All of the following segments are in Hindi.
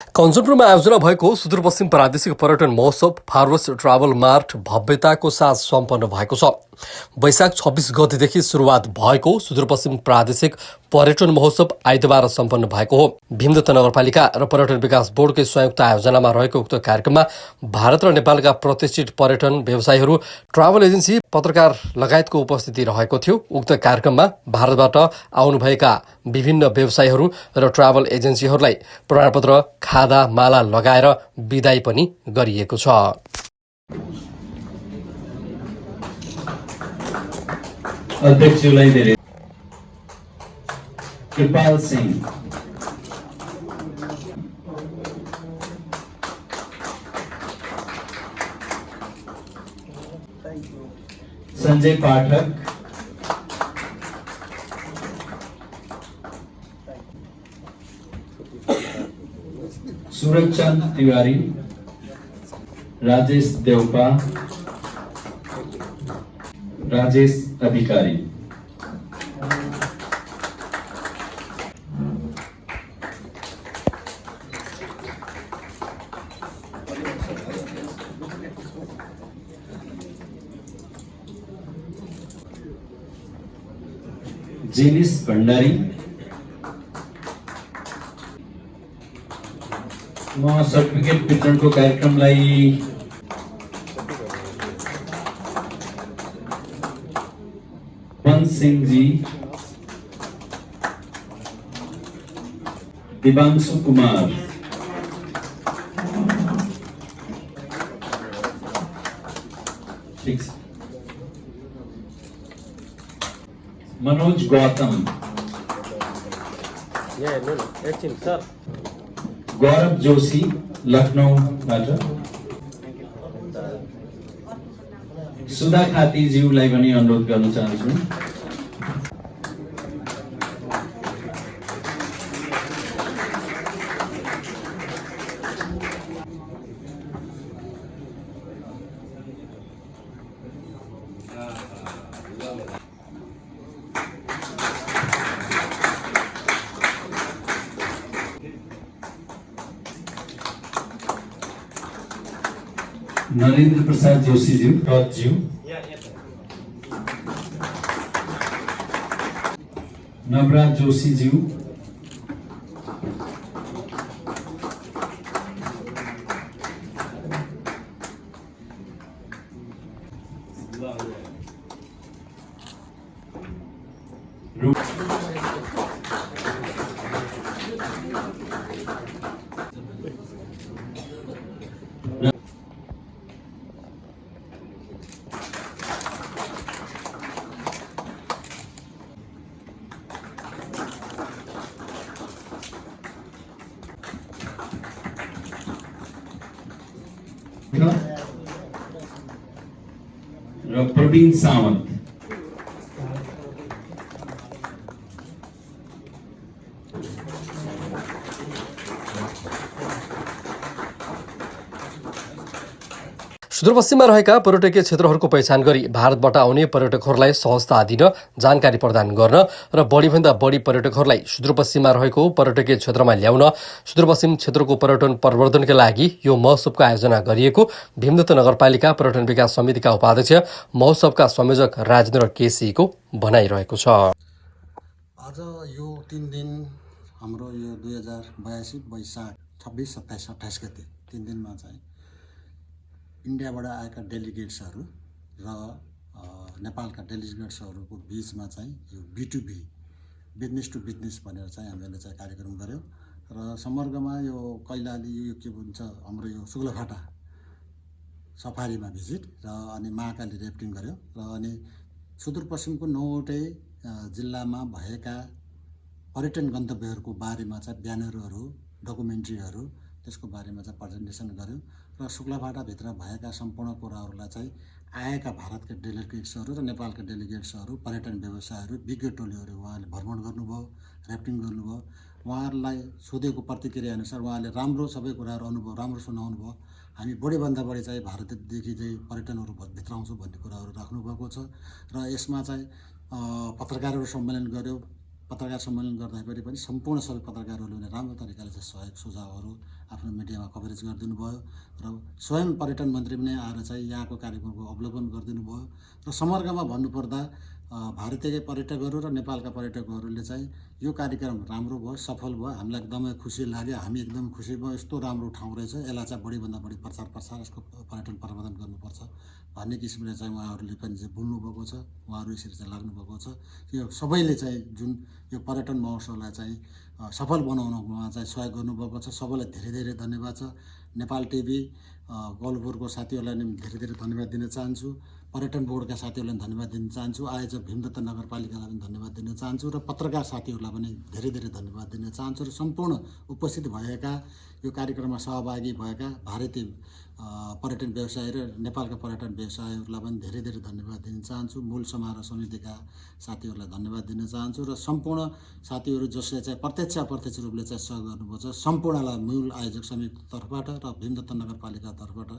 कञ्चनपुरमा आयोजना भएको सुदूरपश्चिम प्रादेशिक पर्यटन महोत्सव फारवेस्ट ट्राभल मार्ट भव्यताको साथ सम्पन्न भएको छ। वैशाख 26 गतेदेखि सुरुवात भएको सुदूरपश्चिम प्रादेशिक पर्यटन महोत्सव आइतबार सम्पन्न भएको हो। भीमदत्त नगरपालिका र पर्यटन विकास बोर्डकै संयुक्त आयोजनामा रहेको उक्त कार्यक्रममा भारत र नेपालका प्रतिष्ठित पर्यटन व्यवसायीहरू, ट्राभल एजेन्सी, पत्रकार लगायतको उपस्थिति रहेको थियो। उक्त कार्यक्रममा भारतबाट आउनुभएका विभिन्न व्यवसायीहरू र ट्राभल एजेन्सीहरूलाई प्रमाणपत्र, खादा, माला लगाएर बिदाई पनि गरिएको छ। अध्यक्षलाई धेरै कृपाल सिंह, संजय पाठक, सूरजचंद तिवारी, राजेश देवपा, राजेश अधिकारी। जेनिस भण्डारी, म सर्टिफिकेट वितरणको कार्यक्रमलाई वन सिंह जी, दिवांशु कुमार, ठीक, मनोज गौतम, गौरव जोशी लखनऊबाट, सुधा खातीज्यूलाई पनि अनुरोध गर्न चाहन्छु। नरेंद्र प्रसाद जोशी जी, टॉप जी, नवराज जोशी जी, र प्रवीण सावंत। सुदूरपश्चिममा रहेका पर्यटकीय क्षेत्रहरूको पहिचान गरी भारतबाट आउने पर्यटकहरूलाई सहजता दिन, जानकारी प्रदान गर्न र बढीभन्दा बढी पर्यटकहरूलाई सुदूरपश्चिममा रहेको पर्यटकीय क्षेत्रमा ल्याउन सुदूरपश्चिम क्षेत्रको पर्यटन प्रवर्धनका लागि यो महोत्सवको आयोजना गरिएको भीमदत्त नगरपालिका पर्यटन विकास समितिका उपाध्यक्ष, महोत्सवका संयोजक राजेन्द्र केसीको भनाइरहेको छ। आज यो 3 दिन हाम्रो यो 2082 वैशाख 26, 27, 28 गते 3 दिनमा चाहिँ इन्डियाबाट आएका डेलिगेट्सहरू र नेपालका डेलिगेट्सहरूको बिचमा चाहिँ यो B2B, बिजनेस टु बिजनेस भनेर चाहिँ हामीले चाहिँ कार्यक्रम गऱ्यौँ। र समग्रमा यो कैलाली यो के भन्छ हाम्रो यो शुक्लाफाटा सफारीमा भिजिट र अनि महाकाली ऱ्याफ्टिङ गऱ्यौँ र अनि सुदूरपश्चिमको 9वटै जिल्लामा भएका पर्यटन गन्तव्यहरूको बारेमा चाहिँ ब्यानरहरू, डकुमेन्ट्रीहरू, त्यसको बारेमा चाहिँ प्रेजेन्टेसन गऱ्यौँ र शुक्लाफाटाभित्र भएका सम्पूर्ण कुराहरूलाई चाहिँ आएका भारतका डेलिगेट्सहरू र नेपालका डेलिगेट्सहरू, पर्यटन व्यवसायहरू, विज्ञ टोलीहरू उहाँले भ्रमण गर्नुभयो, ऱ्याफ्टिङ गर्नुभयो। उहाँहरूलाई सोधेको प्रतिक्रिया अनुसार उहाँले राम्रो सबै कुराहरू अनुभव राम्रो सुनाउनु भयो। हामी बढीभन्दा बढी चाहिँ भारतदेखि चाहिँ पर्यटनहरू भित्राउँछौँ भन्ने कुराहरू राख्नुभएको छ र यसमा चाहिँ पत्रकारहरू सम्मेलन गऱ्यौँ। पत्रकार सम्मेलन गर्दाखेरि पनि सम्पूर्ण सबै पत्रकारहरूले राम्रो तरिकाले चाहिँ सहयोग सुझावहरू आफ्नो मिडियामा कभरेज गरिदिनु भयो र स्वयं पर्यटन मन्त्री पनि आएर चाहिँ यहाँको कार्यक्रमको अवलोकन गरिदिनु भयो र समग्रमा भन्नुपर्दा भारतीय पर्यटकहरू र नेपालका पर्यटकहरूले चाहिँ यो कार्यक्रम राम्रो भयो, सफल भयो, हामीलाई एकदमै खुसी लाग्यो, हामी एकदमै खुसी भयो। यस्तो राम्रो ठाउँ रहेछ, यसलाई चाहिँ बढीभन्दा बढी प्रचार यसको पर्यटन प्रबन्धन गर्नुपर्छ भन्ने किसिमले चाहिँ उहाँहरूले पनि चाहिँ बोल्नुभएको छ। उहाँहरू यसरी चाहिँ लाग्नुभएको छ। यो सबैले चाहिँ जुन यो पर्यटन महोत्सवलाई चाहिँ सफल बनाउनमा चाहिँ सहयोग गर्नुभएको छ, सबैलाई धेरै धेरै धन्यवाद छ। नेपाल टिभी गोलपुरको साथीहरूलाई पनि धेरै धेरै धन्यवाद दिन चाहन्छु। पर्यटन बोर्डका साथीहरूलाई पनि धन्यवाद दिन चाहन्छु। आयोजक भीमदत्त नगरपालिकालाई पनि धन्यवाद दिन चाहन्छु र पत्रकार साथीहरूलाई पनि धेरै धेरै धन्यवाद दिन चाहन्छु र सम्पूर्ण उपस्थित भएका यो कार्यक्रममा सहभागी भएका भारतीय पर्यटन व्यवसायी र नेपालका पर्यटन व्यवसायीहरूलाई पनि धेरै धेरै धन्यवाद दिन चाहन्छु। मूल समारोह समितिका साथीहरूलाई धन्यवाद दिन चाहन्छु र सम्पूर्ण साथीहरू जसले चाहिँ प्रत्यक्ष अप्रत्यक्ष रूपले चाहिँ सहयोग गर्नुभएको छ, सम्पूर्णलाई मूल आयोजक समितिको तर्फबाट र भीमदत्त नगरपालिका तर्फबाट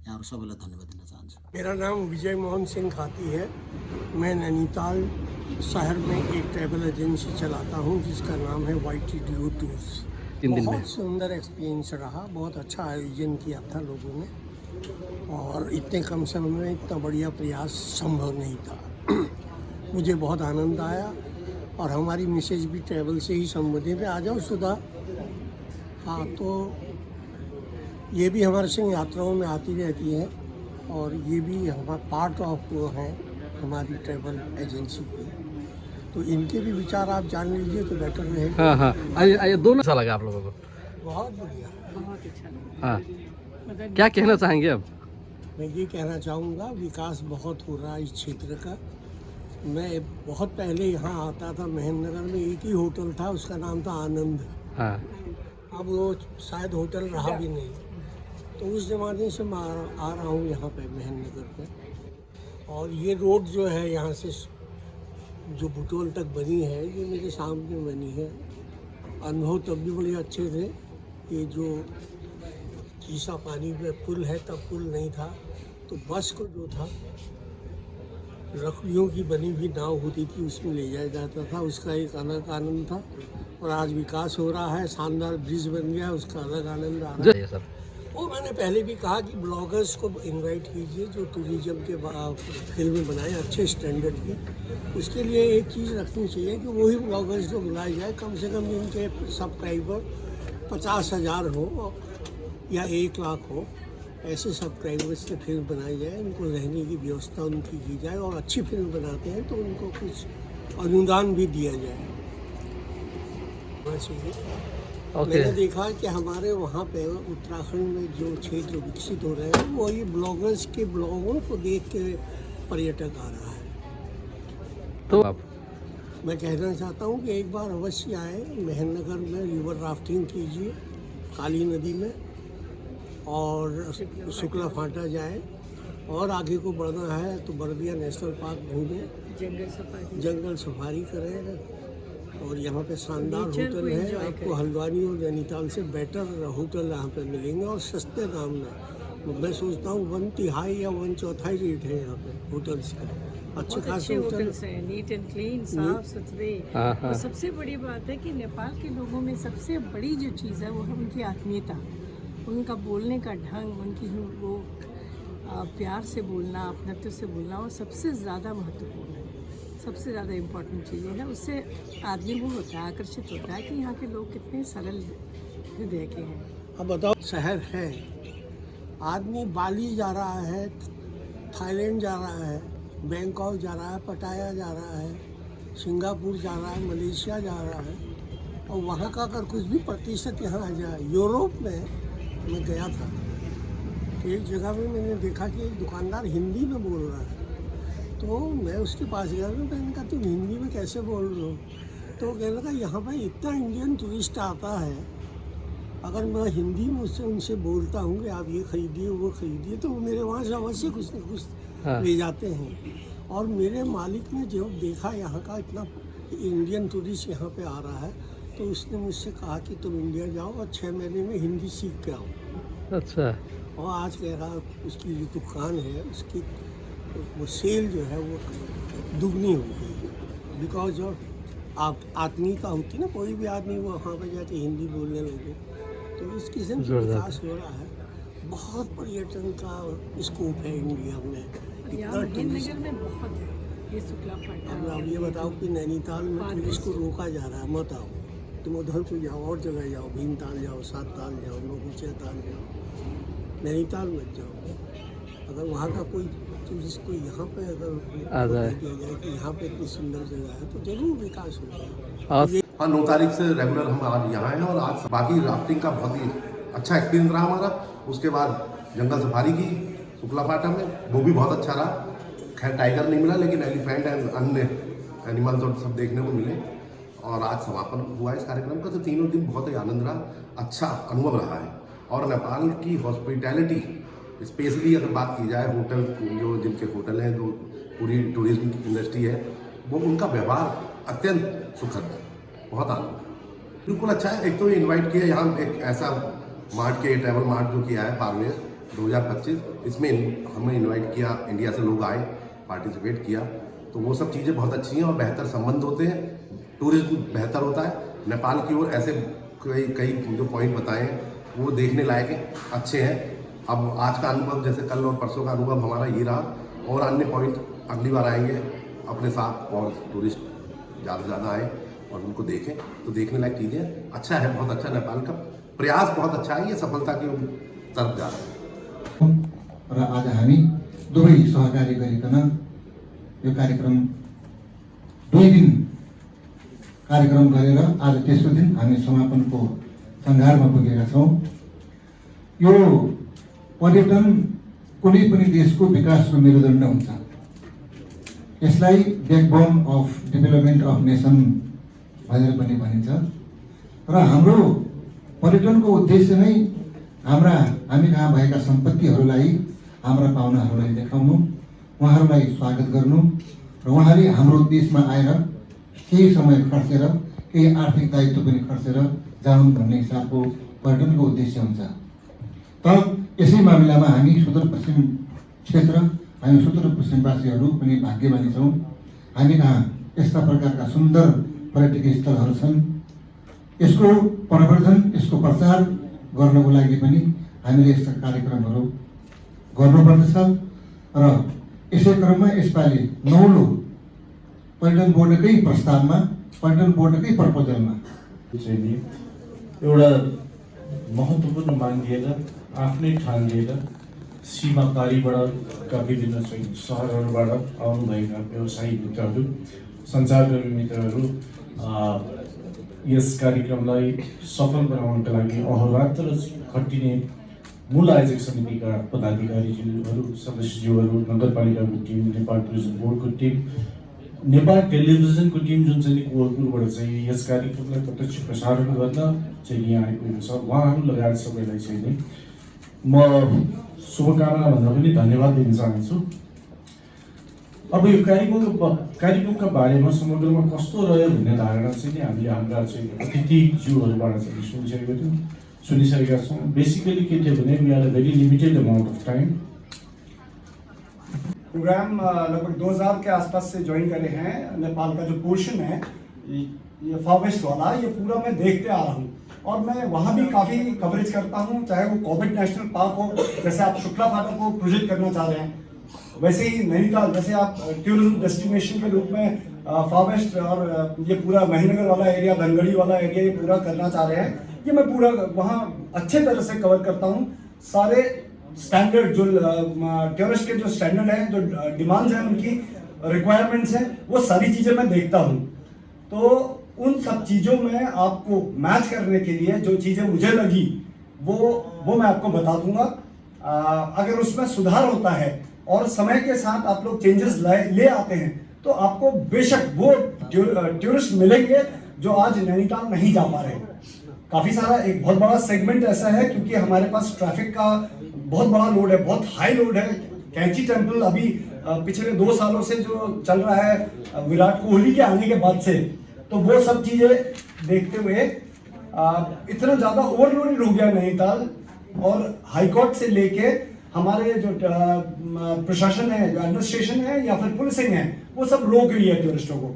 यहाँहरू सबैलाई धन्यवाद दिन चाहन्छु। मेरा नाम विजय मोहन सिंह खाती है। मैं नैनीताल शहर में एक ट्रैवल एजेंसी चलाता हूँ जिसका नाम है YTDO टूर्स। बहुत सुंदर एक्सपीरियंस रहा, बहुत अच्छा आयोजन किया था लोगों ने और इतने कम समय में इतना बढ़िया प्रयास संभव नहीं था। मुझे बहुत आनंद आया और हमारी मिसेज भी ट्रैवल से ही संबंधित है। आ जाओ सुधा। हाँ, तो ये भी हमारे संग यात्राओं में आती रहती है और ये भी हमारा पार्ट ऑफ वो है हमारी ट्रैवल एजेंसी की। तो इनके भी विचार आप जान लीजिए तो बेटर रहेगा। हाँ हाँ, ये दोनों अच्छा लगा आप लोगों को? बहुत बढ़िया, बहुत अच्छा लगा। हाँ, क्या कहना चाहेंगे अब? मैं ये कहना चाहूँगा विकास बहुत हो रहा है इस क्षेत्र का। मैं बहुत पहले यहाँ आता था, महेंद्रनगर में एक ही होटल था, उसका नाम था आनंद। हाँ, अब वो शायद होटल रहा भी नहीं। तो उस ज़माने से मैं आ रहा हूँ यहाँ पे महेंद्रनगर पे। और ये रोड जो है यहाँ से जो बुटोल तक बनी है, ये मेरे सामने बनी है। अनुभव तब भी बड़े अच्छे थे। ये जो कीसा पानी में पुल है, तब पुल नहीं था, तो बस को जो था लकड़ियों की बनी हुई नाव होती थी, उसमें ले जाया जाता था, उसका एक अलग आनंद था। और आज विकास हो रहा है, शानदार ब्रिज बन गया, उसका अलग आनंद आ रहा है। सर, वो मैंने पहले भी कहा कि ब्लॉगर्स को इनवाइट कीजिए जो टूरिज्म के फिल्म बनाए अच्छे स्टैंडर्ड की। उसके लिए एक चीज़ रखनी चाहिए कि वही ब्लॉगर्स जो बुलाए जाए, कम से कम इनके सब्सक्राइबर 50,000 हो या 1 लाख हो, ऐसे सब्सक्राइबर्स से फिल्म बनाई जाए, उनको रहने की व्यवस्था उनकी की जाए। और अच्छी फिल्म बनाते हैं तो उनको कुछ अनुदान भी दिया जाए। चाहिए मैंने देखा कि हमारे वहाँ पे उत्तराखंड में जो क्षेत्र विकसित हो रहे हैं, वो ये ब्लॉगर्स के ब्लॉगों को देख के पर्यटक आ रहा है। तो आप मैं कहना चाहता हूँ कि एक बार अवश्य आए, महेंद्रनगर में रिवर राफ्टिंग कीजिए काली नदी में, और शुक्ला फाटा जाए, और आगे को बढ़ना है तो बर्दिया नेशनल पार्क घूमें, जंगल सफारी करें। और यहाँ पे शानदार होटल है, आपको हल्द्वानी और नैनीताल से बेटर होटल यहाँ पे मिलेंगे और सस्ते दाम में। मैं सोचता हूँ 1/3 या 1/4 रेट है यहाँ पे होटल्स का। अच्छे खासे होटल्स हैं, नीट एंड क्लीन, साफ सुथरे। और सबसे बड़ी बात है कि नेपाल के लोगों में सबसे बड़ी जो चीज़ है वो है उनकी आत्मीयता, उनका बोलने का ढंग, उनकी वो प्यार से बोलना, अपनत्व से बोलना, और सबसे ज़्यादा महत्वपूर्ण है, सबसे ज़्यादा इम्पोर्टेंट चीज़ें हैं। उससे आदमी वो होता है, आकर्षित होता है कि यहाँ के लोग कितने सरल हृदय के हैं। अब बताओ, शहर है, आदमी बाली जा रहा है, थाईलैंड जा रहा है, बैंकॉक जा रहा है, पटाया जा रहा है, सिंगापुर जा रहा है, मलेशिया जा रहा है, और वहाँ का अगर कुछ भी प्रतिशत यहाँ आ जाए। यूरोप में मैं गया था, एक जगह में मैंने देखा कि एक दुकानदार हिंदी में बोल रहा है, तो मैं उसके पास गया, मैंने कहा तुम हिंदी में कैसे बोल रहे हो? तो कहने लगा यहाँ पर इतना इंडियन टूरिस्ट आता है, अगर मैं हिंदी में उससे उनसे बोलता हूँ कि आप ये खरीदिए वो खरीदिए, तो वो मेरे वहाँ से अवश्य कुछ न कुछ ले जाते हैं। और मेरे मालिक ने जब देखा यहाँ का इतना इंडियन टूरिस्ट यहाँ पे आ रहा है, तो उसने मुझसे कहा कि तुम इंडिया जाओ और 6 महीने में हिंदी सीख के आओ। अच्छा। और आज कह रहा उसकी जो दुकान है, उसकी वो सेल जो है वो दुगनी हो गई, बिकॉज ऑफ आप आत्मीयता होती ना, कोई भी आदमी वो वहाँ पर जाके हिंदी बोलने लगे। तो इस किस्म से विकास हो रहा है। बहुत पर्यटन का स्कोप है इंडिया में। यहाँ हिंदनगर में बहुत है ये शुक्ला अब फाटा। आप ये बताओ कि नैनीताल में टूरिस्ट को रोका जा रहा है, मत आओ, तुम उधरपुर जाओ, और जगह जाओ, भीमताल जाओ, सात ताल जाओ, नौकुचिया ताल जाओ, नैनीताल मत जाओ। अगर वहाँ का कोई टूरिस्ट को यहाँ पे अगर आ जाए किया जाए कि यहाँ पे इतनी सुंदर जगह है तो जरूर विकास होगा। और हाँ, 9 तारीख से रेगुलर हम आज यहाँ हैं और आज बाकी राफ्टिंग का बहुत ही अच्छा एक्सपीरियंस रहा हमारा। उसके बाद जंगल सफारी की शुक्ला फाटा में, वो भी बहुत अच्छा रहा। खैर टाइगर नहीं मिला, लेकिन एलिफेंट एंड अन्य एनिमल्स और सब देखने को मिले। और आज समापन हुआ इस कार्यक्रम का, तो तीनों दिन बहुत ही आनंद रहा, अच्छा अनुभव रहा है। और नेपाल की हॉस्पिटैलिटी, स्पेशली अगर बात की जाए होटल, जो जिनके होटल हैं, जो पूरी टूरिज्म इंडस्ट्री है, वो उनका व्यवहार अत्यंत सुखद है, बहुत आनंद। बिल्कुल अच्छा है। एक तो ये इन्वाइट किया यहाँ, एक ऐसा मार्ट के ट्रैवल मार्ट जो किया है फार्मेस 2025, इसमें हमें इन्वाइट किया, इंडिया से लोग आए, पार्टिसिपेट किया, तो वो सब चीज़ें बहुत अच्छी हैं और बेहतर संबंध होते हैं, टूरिज्म बेहतर होता है। नेपाल की ओर ऐसे कई जो पॉइंट बताए वो देखने लायक हैं, अच्छे हैं। अब आज का अनुभव, जैसे कल और परसों का अनुभव हमारा ये रहा, और अन्य पॉइंट अगली बार आएंगे अपने साथ, और टूरिस्ट ज़्यादा से ज़्यादा आए और उनको देखें, तो देखने लायक चीज़ें अच्छा है, बहुत अच्छा। नेपाल का प्रयास बहुत अच्छा है, ये सफलता की तरफ जा रहा है। र आज हामी दुवै सहकारी गरिकन यो कार्यक्रम 2 दिन कार्यक्रम गरेर आज तेस्रो दिन हामी समापनको सङ्घारमा पुगेका छौँ। यो पर्यटन कुनै पनि देशको विकासको मेरुदण्ड हुन्छ। यसलाई backbone of development of nation भनेर पनि भनिन्छ। र हाम्रो पर्यटनको उद्देश्य नै हामी कहाँ भएका सम्पत्तिहरूलाई हाम्रा पाहुनाहरूलाई देखाउनु, उहाँहरूलाई स्वागत गर्नु, र उहाँले हाम्रो देशमा आएर केही समय खर्चेर, केही आर्थिक दायित्व पनि खर्चेर जाउन् भन्ने हिसाबको पर्यटनको उद्देश्य हुन्छ। तर यसै मामिलामा हामी सुदूरपश्चिम क्षेत्र, हामी सुदूरपश्चिमवासीहरू पनि भाग्यमानी छौँ। हामी कहाँ यस्ता प्रकारका सुन्दर पर्यटकीय स्थलहरू छन्। यसको प्रवर्धन, यसको प्रचार गर्नको लागि पनि हामीले यस्ता कार्यक्रमहरू गर्नुपर्दछ। र यसै क्रममा यसपालि 9औं पर्यटन बोर्डकै प्रस्तावमा, पर्यटन बोर्डकै प्रपोजलमा चाहिँ एउटा महत्त्वपूर्ण माग लिएर, आफ्नै ठान लिएर सीमा पारीबाट विभिन्न चाहिँ सहरहरूबाट आउनुभएका व्यवसायी मित्रहरू, सञ्चारकर्मी मित्रहरू यस कार्यक्रमलाई सफल बनाउनका लागि अहोरात्र खटिने मूल आयोजक समितिका पदाधिकारीज्यूहरू, सदस्यज्यूहरू, नगरपालिकाको टिम, नेपाल टुरिज्म बोर्डको टिम, नेपाल टेलिभिजनको टिम, जुन चाहिँ कोहलपुरबाट चाहिँ यस कार्यक्रमलाई प्रत्यक्ष प्रसारण गर्न चाहिँ यहाँ आइपुगेको छ, उहाँहरू लगायत सबैलाई चाहिँ नै म शुभकामना भन्दा पनि धन्यवाद दिन चाहन्छु। अब यो कार्यक्रमका बारेमा समग्रमा कस्तो रह्यो भन्ने धारणा चाहिँ हामीले हाम्रा चाहिँ अतिथिज्यूहरूबाट चाहिँ सुनिसकेका छौँ। बेसिकली के थियो भने we are a very limited amount of time. Programme लगभग 2000 के आसपास से ज्वाइन करे हैं। नेपाल का जो पोर्शन है ये फार वेस्ट वाला, ये पूरा मैं देखते आ रहा हूँ और मैं वहाँ भी काफ़ी कवरेज करता हूँ, चाहे वो कॉर्बेट नेशनल पार्क हो, जैसे आप शुक्ला फाटा को प्रोजेक्ट करना चाह रहे हैं, वैसे ही नैनीताल, जैसे आप टूरिज्म डेस्टिनेशन के रूप में फार वेस्ट और ये पूरा महीनगर वाला एरिया, धनगढ़ी वाला एरिया ये पूरा करना चाह रहे हैं। ये मैं पूरा वहाँ अच्छे तरह से कवर करता हूँ। सारे स्टैंडर्ड जो टूरिस्ट के जो स्टैंडर्ड हैं, जो डिमांड्स हैं, उनकी रिक्वायरमेंट्स हैं, वो सारी चीज़ें मैं देखता हूँ। तो उन सब चीज़ों में आपको मैच करने के लिए जो चीज़ें मुझे लगी वो मैं आपको बता दूंगा। अगर उसमें सुधार होता है और समय के साथ आप लोग चेंजेस ले आते हैं तो आपको बेशक वो टूरिस्ट मिलेंगे जो आज नैनीताल नहीं जा पा रहे। काफ़ी सारा एक बहुत बड़ा सेगमेंट ऐसा है, क्योंकि हमारे पास ट्रैफिक का बहुत बड़ा लोड है, बहुत हाई लोड है। कैंची टेम्पल अभी पिछले 2 सालों से जो चल रहा है विराट कोहली के आने के बाद से, तो वो सब चीज़ें देखते हुए इतना ज़्यादा ओवरलोडेड हो गया नैनीताल, और हाईकोर्ट से लेके हमारे जो प्रशासन है, जो एडमिनिस्ट्रेशन है या फिर पुलिसिंग है, वो सब रोक रही है टूरिस्टों को।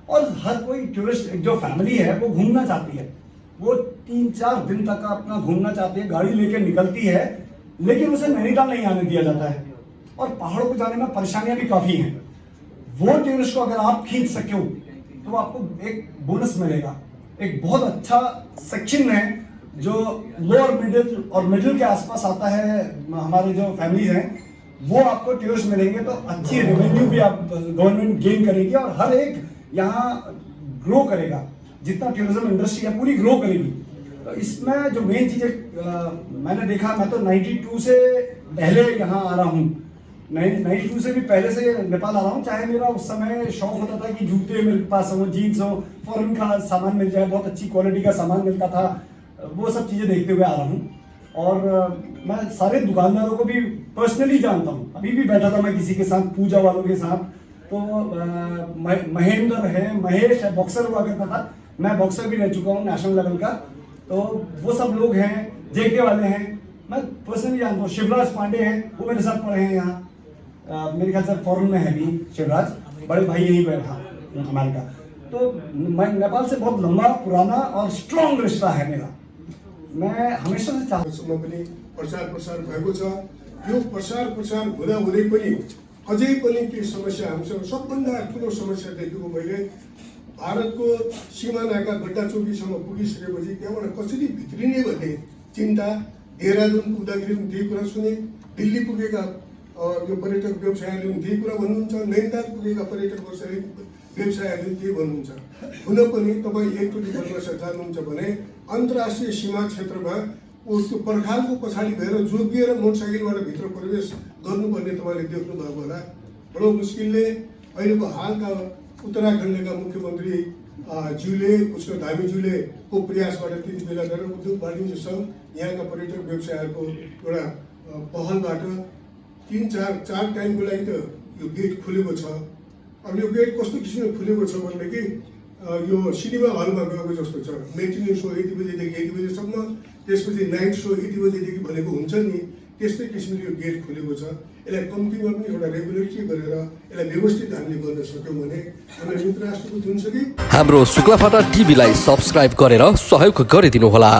और हर कोई टूरिस्ट, जो फैमिली है वो घूमना चाहती है, वो 3-4 दिन तक अपना घूमना चाहती है, गाड़ी लेके निकलती है, लेकिन उसे नैनीताल नहीं आने दिया जाता है और पहाड़ों को जाने में परेशानियां भी काफी हैं। वो टूरिस्ट को अगर आप खींच सके तो आपको एक बोनस मिलेगा। एक बहुत अच्छा सेक्शन है जो लोअर मिडिल और मिडिल के आसपास आता है, हमारे जो फैमिलीज हैं वो आपको टूरिस्ट मिलेंगे तो अच्छी रेवेन्यू भी आप गवर्नमेंट गेन करेगी और हर एक यहाँ ग्रो करेगा। जितना टूरिज्म इंडस्ट्री है पूरी ग्रो करेगी। तो इसमें जो मेन चीज़ मैंने देखा, मैं तो 92 से पहले यहाँ आ रहा हूँ, 92 से भी पहले से नेपाल आ रहा हूँ। चाहे मेरा उस समय शौक होता था कि जूते मेरे पास हो, जीन्स हो, फॉरेन का सामान मिल जाए, बहुत अच्छी क्वालिटी का सामान मिलता था, वो सब चीज़ें देखते हुए आ रहा हूँ। और मैं सारे दुकानदारों को भी पर्सनली जानता हूँ। अभी भी बैठा था मैं किसी के साथ, पूजा वालों के साथ, तो महेंद्र है, महेश है, बॉक्सर हुआ करता था, मैं बॉक्सर भी रह चुका हूँ नेशनल लेवल का, तो वो सब लोग हैं, जेके वाले हैं, मैं पर्सनली जानता हूँ। शिवराज पांडे हैं, वो मेरे साथ पढ़े हैं यहाँ, मेरे ख्याल से फॉरेन में है भी शिवराज, बड़े भाई यहीं बैठा हमारे का। तो मैं नेपाल से बहुत लंबा पुराना और स्ट्रॉन्ग रिश्ता है मेरा। मैं हमेशा से चाहसम्म पनि प्रचार प्रसार भएको छ। यो प्रचार प्रसार हुँदा हुँदै पनि अझै पनि केही समस्या हामीसँग सबभन्दा ठुलो समस्या देखेको मैले भारतको सिमानाका गड्डा चौकीसम्म पुगिसकेपछि त्यहाँबाट कसरी भित्रिने भन्ने चिन्ता। देहरादून पुग्दाखेरि पनि त्यही कुरा सुने, दिल्ली पुगेका यो पर्यटक व्यवसायीहरूले पनि त्यही कुरा भन्नुहुन्छ, नैनीताल पुगेका पर्यटक व्यवसायीहरूले त्यही भन्नुहुन्छ। हुन पनि तपाईँ एकचोटि गर्न चाहनुहुन्छ भने अन्तर्राष्ट्रिय सीमा क्षेत्रमा उसको पर्खालको पछाडि गएर जोगिएर मोटरसाइकलबाट भित्र प्रवेश गर्नुपर्ने तपाईँले देख्नु भएको होला। बडो मुस्किलले अहिलेको हालका उत्तराखण्डका मुख्यमन्त्री ज्यूले, कृष्ण धामीज्यूले को प्रयासबाट त्यति बेला गरेर उद्योग वाणिज्य सङ्घ यहाँका पर्यटक व्यवसायहरूको एउटा पहलबाट 3-4 टाइमको लागि त यो गेट खुलेको छ। अब यो गेट कस्तो किसिमले खुलेको छ भनेदेखि यो सिनेमा हलमा गएको जस्तो छ। मेन्टिने सो यति बजीदेखि यति बजीसम्म, त्यसपछि नाइट सो यति बजीदेखि भनेको हुन्छ नि, त्यस्तै किसिमले यो गेट खुलेको छ। यसलाई कम्तीमा पनि एउटा रेगुलेटरी गरेर यसलाई व्यवस्थित हामीले गर्न सक्यौँ भने हाम्रो मित्र राष्ट्रको हुन्छ कि। हाम्रो शुक्लाफाटा टिभीलाई सब्स्क्राइब गरेर सहयोग गरिदिनुहोला।